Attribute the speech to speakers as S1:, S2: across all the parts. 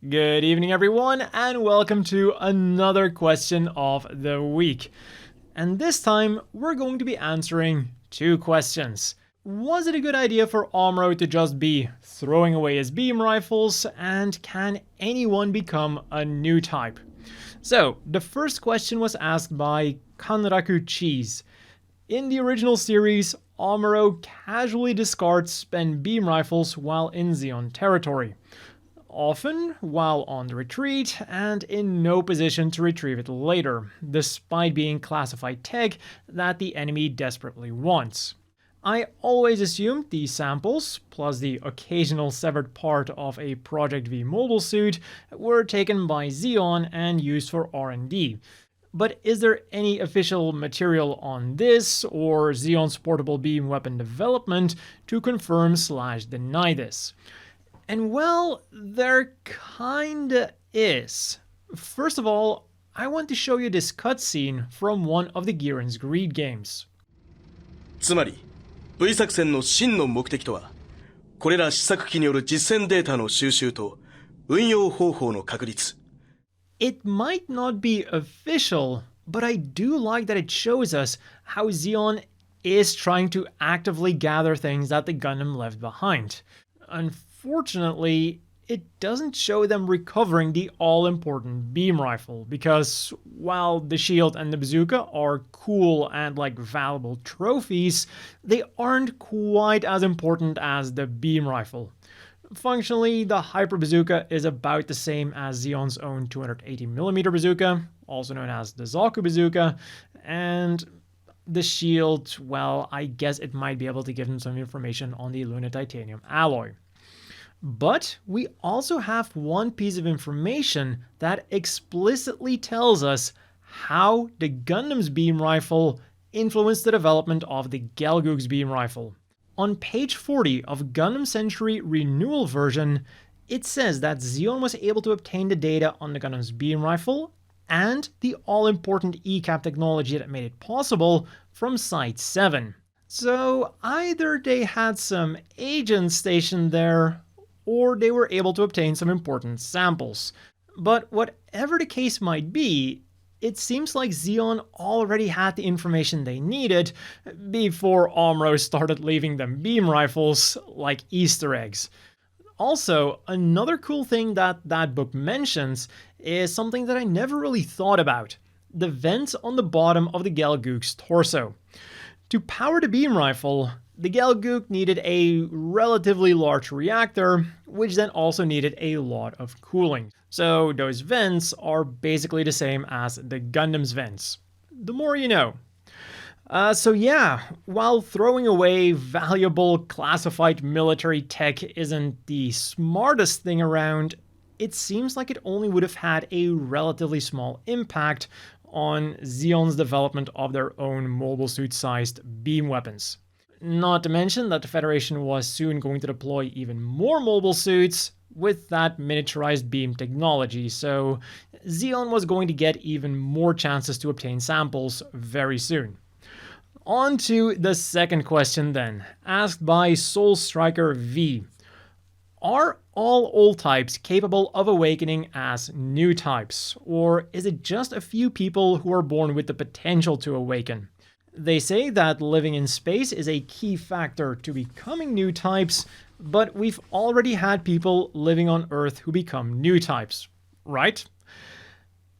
S1: Good evening, everyone, and welcome to another question of the week. And this time, we're going to be answering two questions. Was it a good idea for Amuro to just be throwing away his beam rifles, and can anyone become a Newtype? So, the first question was asked by Kanraku Cheese. In the original series, Amuro casually discards spent beam rifles while in Zeon territory, often while on the retreat and in no position to retrieve it later, despite being classified tech that the enemy desperately wants. I always assumed these samples, plus the occasional severed part of a Project V mobile suit, were taken by Zeon and used for R&D. But is there any official material on this or Zeon's portable beam weapon development to confirm/deny this? And well, there kinda is. First of all, I want to show you this cutscene from one of the Giren's Greed games.
S2: つまり V 作戦の真の目的とはこれら試作機による実戦データの収集と運用方法の確立
S1: It might not be official, but I do like that it shows us how Zeon is trying to actively gather things that the Gundam left behind. Unfortunately, it doesn't show them recovering the all-important beam rifle, because while the shield and the bazooka are cool and valuable trophies, they aren't quite as important as the beam rifle. Functionally, the Hyper Bazooka is about the same as Zeon's own 280mm bazooka, also known as the Zaku Bazooka, and the shield, well, I guess it might be able to give them some information on the Luna Titanium alloy. But we also have one piece of information that explicitly tells us how the Gundam's beam rifle influenced the development of the Gelgoog's beam rifle. On page 40 of Gundam Century Renewal version, it says that Zeon was able to obtain the data on the Gundam's beam rifle and the all-important ECAP technology that made it possible from Site 7. So either they had some agents stationed there, or they were able to obtain some important samples. But whatever the case might be, it seems like Zeon already had the information they needed before Amuro started leaving them beam rifles like Easter eggs. Also, another cool thing that book mentions is something that I never really thought about: the vents on the bottom of the Gelgoog's torso. To power the beam rifle, the Gelgoog needed a relatively large reactor, which then also needed a lot of cooling. So those vents are basically the same as the Gundam's vents. The more you know. So yeah, while throwing away valuable classified military tech isn't the smartest thing around, it seems like it only would have had a relatively small impact on Zeon's development of their own mobile suit-sized beam weapons. Not to mention that the Federation was soon going to deploy even more mobile suits with that miniaturized beam technology, so Zeon was going to get even more chances to obtain samples very soon. On to the second question then, asked by Soul Striker V. Are all old types capable of awakening as new types, or is it just a few people who are born with the potential to awaken? They say that living in space is a key factor to becoming new types, but we've already had people living on Earth who become new types, right?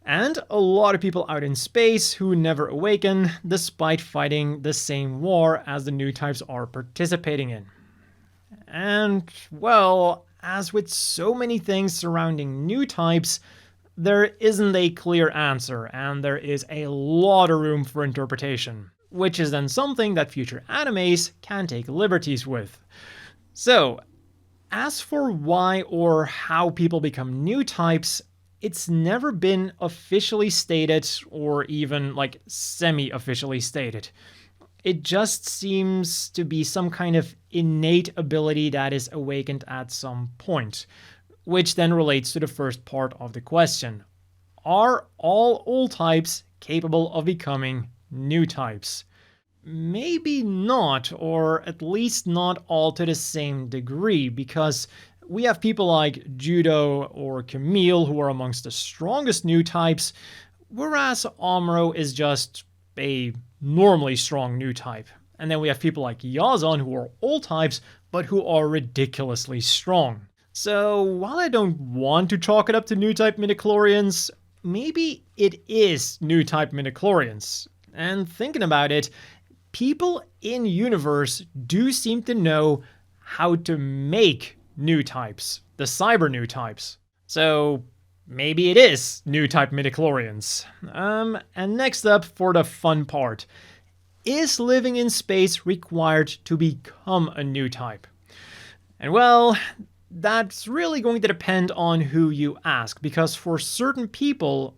S1: And a lot of people out in space who never awaken despite fighting the same war as the new types are participating in. And, well, as with so many things surrounding new types, there isn't a clear answer, and there is a lot of room for interpretation, which is then something that future animes can take liberties with. So, as for why or how people become new types, it's never been officially stated, or even semi-officially stated. It just seems to be some kind of innate ability that is awakened at some point, which then relates to the first part of the question. Are all old types capable of becoming new types? Maybe not, or at least not all to the same degree, because we have people like Judo or Camille who are amongst the strongest new types, whereas Amuro is just a normally strong new type. And then we have people like Yazan who are old types, but who are ridiculously strong. So while I don't want to chalk it up to new type midichlorians, maybe it is new type midichlorians. And thinking about it, people in universe do seem to know how to make new types, the cyber new types. So maybe it is new type midichlorians. And next up for the fun part. Is living in space required to become a new type? And well, that's really going to depend on who you ask, because for certain people,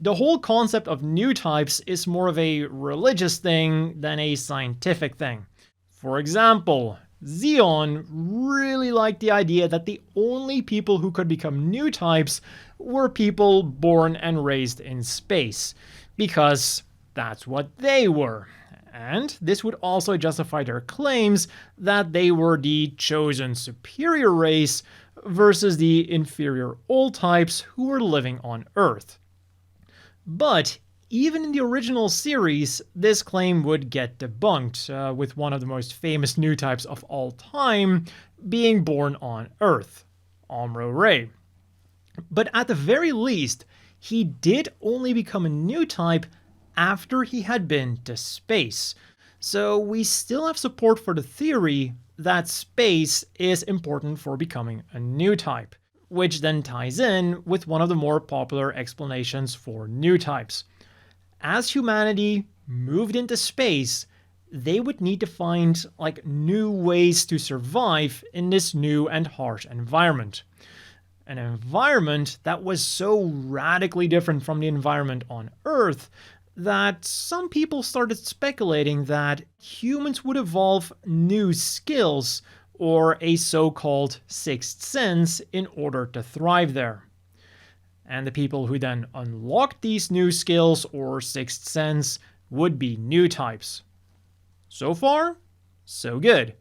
S1: the whole concept of new types is more of a religious thing than a scientific thing. For example, Zeon really liked the idea that the only people who could become new types were people born and raised in space, because that's what they were. And this would also justify their claims that they were the chosen superior race versus the inferior old types who were living on Earth. But even in the original series, this claim would get debunked, with one of the most famous new types of all time being born on Earth, Amuro Ray. But at the very least, he did only become a new type after he had been to space. So we still have support for the theory that space is important for becoming a new type, which then ties in with one of the more popular explanations for new types. As humanity moved into space, they would need to find new ways to survive in this new and harsh environment. An environment that was so radically different from the environment on Earth that some people started speculating that humans would evolve new skills or a so-called sixth sense in order to thrive there. And the people who then unlocked these new skills or sixth sense would be new types. So far, so good.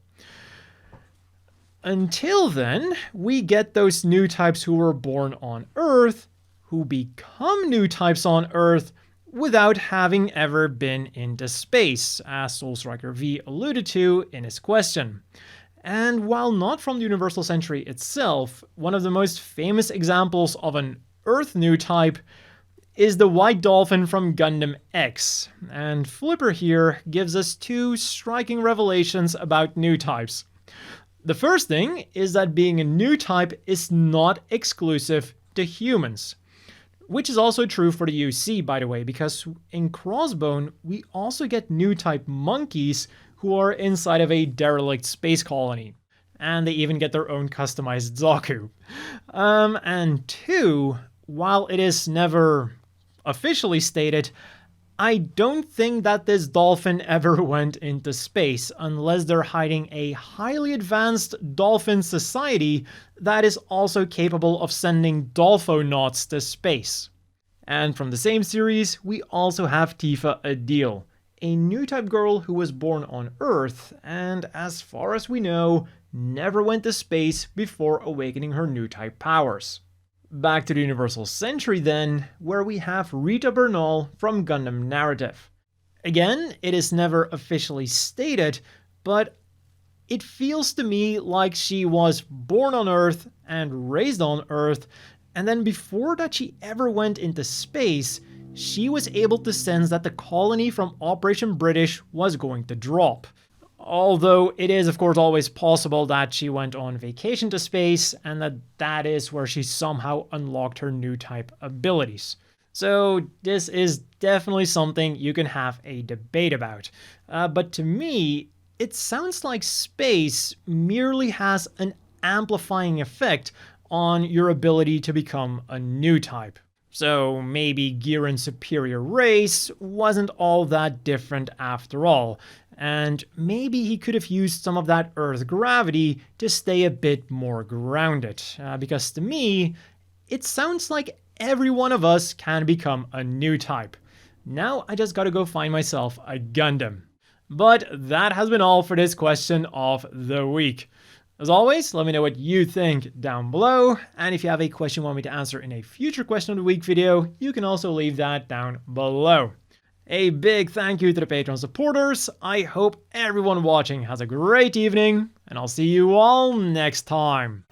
S1: Until then, we get those new types who were born on Earth, who become new types on Earth without having ever been into space, as Soul Striker V alluded to in his question. And while not from the Universal Century itself, one of the most famous examples of an Earth new type is the White Dolphin from Gundam X. And Flipper here gives us two striking revelations about new types. The first thing is that being a new type is not exclusive to humans. Which is also true for the UC, by the way, because in Crossbone, we also get new type monkeys who are inside of a derelict space colony. And they even get their own customized Zaku. And two, while it is never officially stated, I don't think that this dolphin ever went into space unless they're hiding a highly advanced dolphin society that is also capable of sending dolphonauts to space. And from the same series, we also have Tifa Adil, a new type girl who was born on Earth and, as far as we know, never went to space before awakening her new type powers. Back to the Universal Century then, where we have Rita Bernal from Gundam Narrative. Again, it is never officially stated, but it feels to me like she was born on Earth and raised on Earth, and then before that she ever went into space, she was able to sense that the colony from Operation British was going to drop. Although it is of course always possible that she went on vacation to space and that is where she somehow unlocked her new type abilities. So this is definitely something you can have a debate about. But to me, it sounds like space merely has an amplifying effect on your ability to become a new type. So maybe Giran's superior race wasn't all that different after all, and maybe he could have used some of that Earth gravity to stay a bit more grounded, because to me, it sounds like every one of us can become a new type. Now I just gotta go find myself a Gundam. But that has been all for this question of the week. As always, let me know what you think down below, and if you have a question you want me to answer in a future question of the week video, you can also leave that down below. A big thank you to the Patreon supporters. I hope everyone watching has a great evening, and I'll see you all next time.